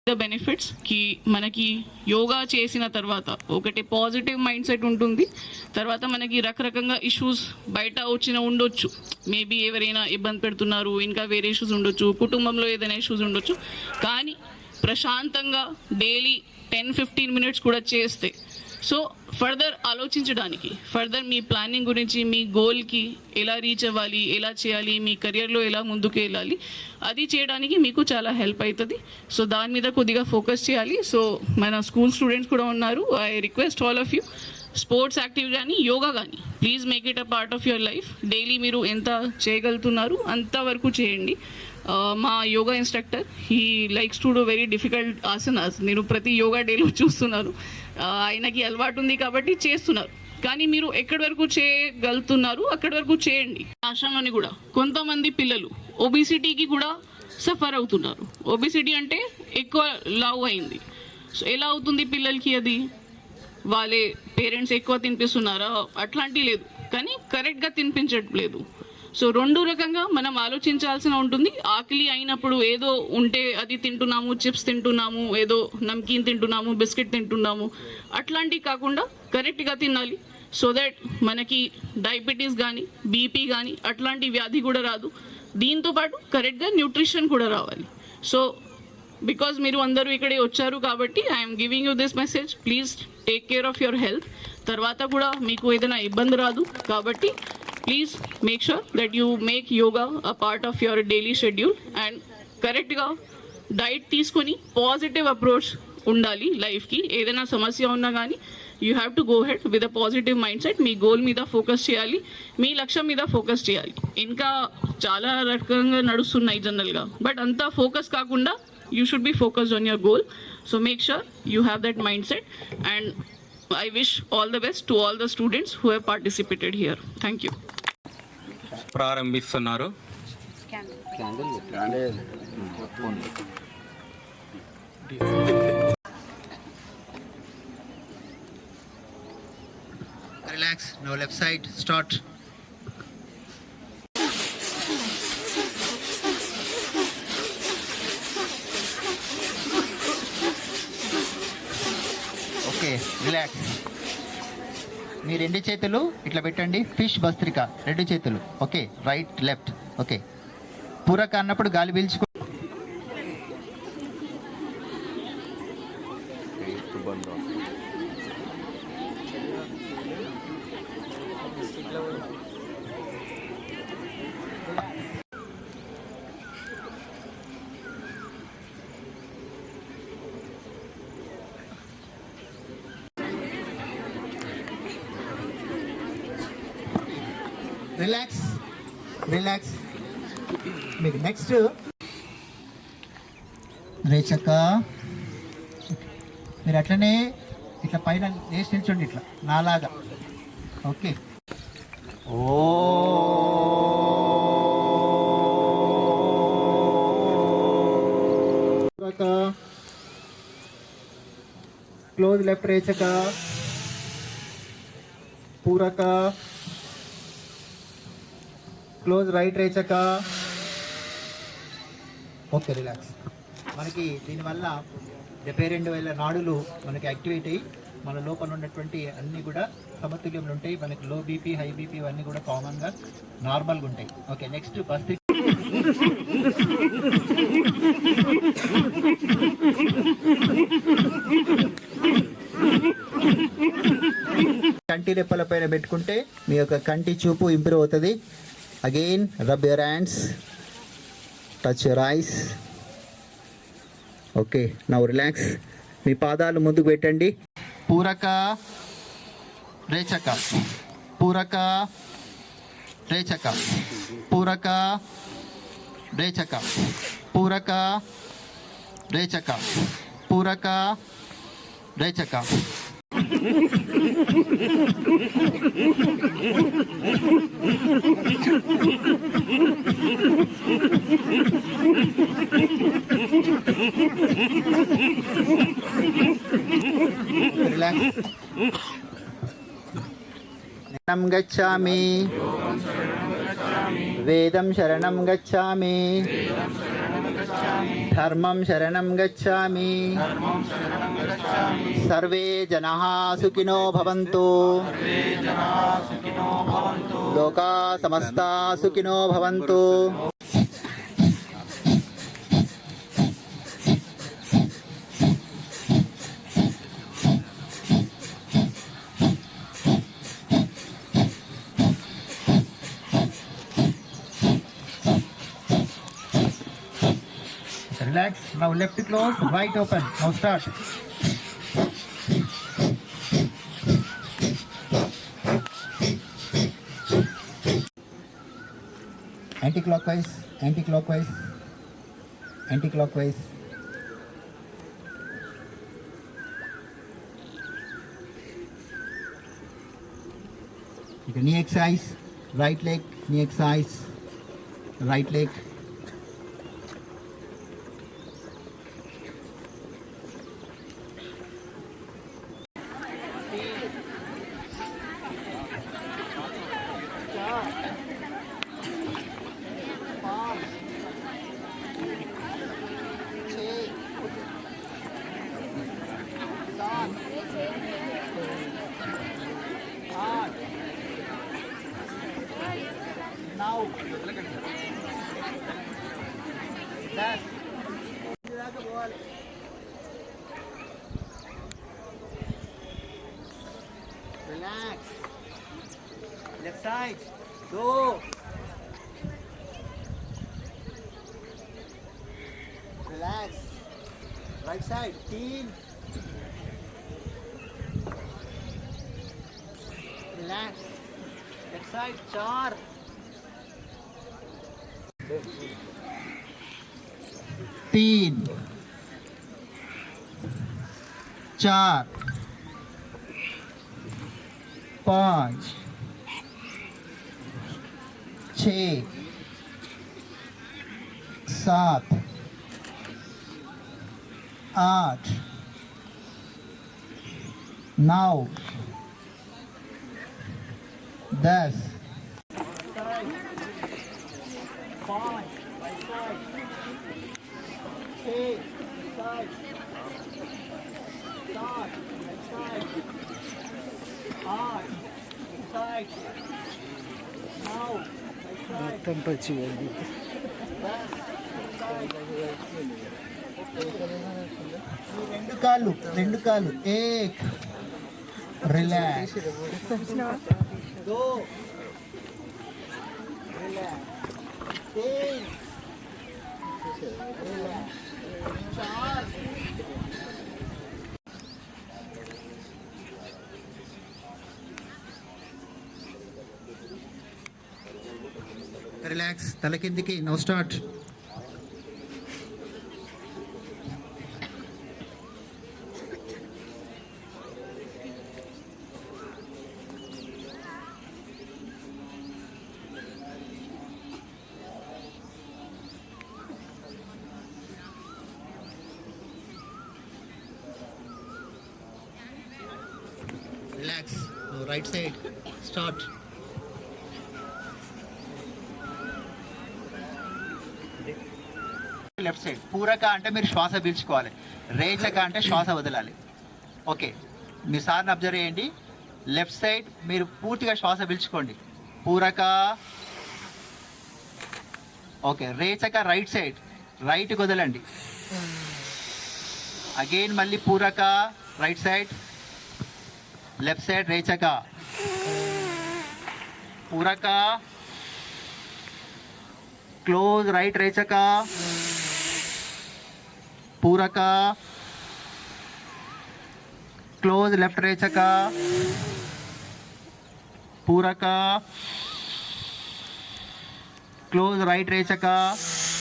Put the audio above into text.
The benefits కి మనకి యోగా చేసిన తర్వాత ఒకటి పాజిటివ్ మైండ్ సెట్ ఉంటుంది. తర్వాత మనకి రకరకంగా ఇష్యూస్ బయట ఉండొచ్చు, మేబీ ఎవరైనా ఇబ్బంది పెడుతున్నారు, ఇంకా వేరే ఇష్యూస్ ఉండొచ్చు, కుటుంబంలో ఏదైనా ఇష్యూస్ ఉండొచ్చు. కానీ ప్రశాంతంగా డైలీ 10-15 మినిట్స్ కూడా చేస్తే సో ఫర్దర్ ఆలోచించడానికి, ఫర్దర్ మీ ప్లానింగ్ గురించి, మీ గోల్కి ఎలా రీచ్ అవ్వాలి, ఎలా చేయాలి, మీ కెరియర్లో ఎలా ముందుకు వెళ్ళాలి, అది చేయడానికి మీకు చాలా హెల్ప్ అవుతుంది. సో దాని మీద కొద్దిగా ఫోకస్ చేయాలి. సో మన స్కూల్ స్టూడెంట్స్ కూడా ఉన్నారు. I request all of you, sports active కానీ యోగా కానీ please make it a part of your life. Daily మీరు ఎంత చేయగలుగుతున్నారు అంతవరకు చేయండి. మా yoga instructor he likes to do very difficult asanas. నేను ప్రతి యోగా డేలో చూస్తున్నాను. ఆయనకి అలవాటు ఉంది కాబట్టి చేస్తున్నారు. కానీ మీరు ఎక్కడి వరకు చేయగలుగుతున్నారు అక్కడి వరకు చేయండి. ఆశ్రమంలోని కూడా కొంతమంది పిల్లలు ఒబిసిటీకి కూడా సఫర్ అవుతున్నారు. ఒబిసిటీ అంటే ఎక్కువ లావు అయింది. సో ఎలా అవుతుంది పిల్లలకి? అది వాళ్ళే పేరెంట్స్ ఎక్కువ తినిపిస్తున్నారా? అట్లాంటి లేదు, కానీ కరెక్ట్గా తినిపించట్లేదు. సో రెండు రకంగా మనం ఆలోచించాల్సిన ఉంటుంది. ఆకలి అయినప్పుడు ఏదో ఉంటే అది తింటున్నాము, చిప్స్ తింటున్నాము, ఏదో నమ్కీన్ తింటున్నాము, బిస్కెట్ తింటున్నాము, అట్లాంటివి కాకుండా కరెక్ట్గా తినాలి. సో దట్ మనకి డయాబెటీస్ కానీ బీపీ కానీ అట్లాంటి వ్యాధి కూడా రాదు. దీంతోపాటు కరెక్ట్గా న్యూట్రిషన్ కూడా రావాలి. సో బికాజ్ మీరు అందరూ ఇక్కడే వచ్చారు కాబట్టి I'm giving you this message. Please take care of your health. తర్వాత కూడా మీకు ఏదైనా ఇబ్బంది రాదు కాబట్టి please make sure that you make yoga a part of your daily schedule. And కరెక్ట్గా డైట్ తీసుకొని పాజిటివ్ అప్రోచ్ ఉండాలి లైఫ్కి. ఏదైనా సమస్య ఉన్నా కానీ you have to go head with a positive mind set. Me goal మీద ఫోకస్ చేయాలి, మీ లక్ష్యం మీద ఫోకస్ చేయాలి. ఇంకా చాలా రకంగా నడుస్తున్నాయి జనరల్గా, బట్ అంతా ఫోకస్ కాకుండా you should be focused on your goal. So make sure you have that mindset, and I wish all the best to all the students who have participated here. Thank you. ప్రారంభిస్తున్నారు. Relax. Now left side. Start. Okay, relax. మీ రెండు చేతులు ఇట్లా పెట్టండి. Fish భస్త్రిక, రెండు చేతులు. Okay, right left. Okay, పూరక అన్నప్పుడు గాలి పీల్చుకో. Relax, relax. మీకు నెక్స్ట్ రేచక. మీరు అట్లనే ఇట్లా పైన వేసి నిల్చోండి, ఇట్లా నాలాగా. ఓకే. క్లోజ్ లెఫ్ట్ రేచక. పూరక. క్లోజ్ రైట్ రేచక. Okay, relax. మనకి దీనివల్ల 72,000 నాడులు మనకి యాక్టివేట్ అయ్యి మన లోపల ఉన్నటువంటి అన్నీ కూడా సమతుల్యంలో ఉంటాయి. మనకి లో బీపీ, హై బీపీ ఇవన్నీ కూడా కామన్గా నార్మల్గా ఉంటాయి. ఓకే, నెక్స్ట్ భస్త్రి. కంటి రెప్పల పైన పెట్టుకుంటే మీ యొక్క కంటి చూపు ఇంప్రూవ్ అవుతుంది. Again, rub your hands, touch your eyes. Okay, now relax. మీ పాదాలు ముందుకు పెట్టండి. పూరక రేచక, పూరక రేచక, పూరక రేచక, పూరక రేచక, పూరక రేచక. శరణం గచ్ఛామి, వేదం శరణం గచ్ఛామి, धर्मं शरणं गच्छामि सर्वे जनाः सुखिनो भवन्तु लोका समस्ता सुखिनो भवन्तु Relax. Now left close, right open. Now start. Anti-clockwise, anti-clockwise, anti-clockwise. Okay, knee exercise, right leg, knee exercise, right leg. Now, that's relax. Left side, go. Relax. Right side, 3. Relax. Left side, 4. 3 4 5 6 7 8 9 10 5 6 7 మొత్తం పచ్చి రెండు కాళ్ళు ఏక్ relax దో relax 3 relax 4 relax తల కిందికి now start relax right side start left side పూరక అంటే మీరు శ్వాస పీల్చుకోవాలి రేచక అంటే శ్వాస వదలాలి ఓకే మీ సార్ని అబ్జర్వ్ చేయండి లెఫ్ట్ సైడ్ మీరు పూర్తిగా శ్వాస పీల్చుకోండి పూరక ఓకే రేచక రైట్ సైడ్ రైట్ వదలండి అగైన్ మళ్ళీ పూరక రైట్ సైడ్ లెఫ్ట్ సైడ్ రేచక పూరక క్లోజ్ రైట్ రేచక పూరక క్లోజ్ లెఫ్ట్ రేచక పూరక క్లోజ్ రైట్ రేచక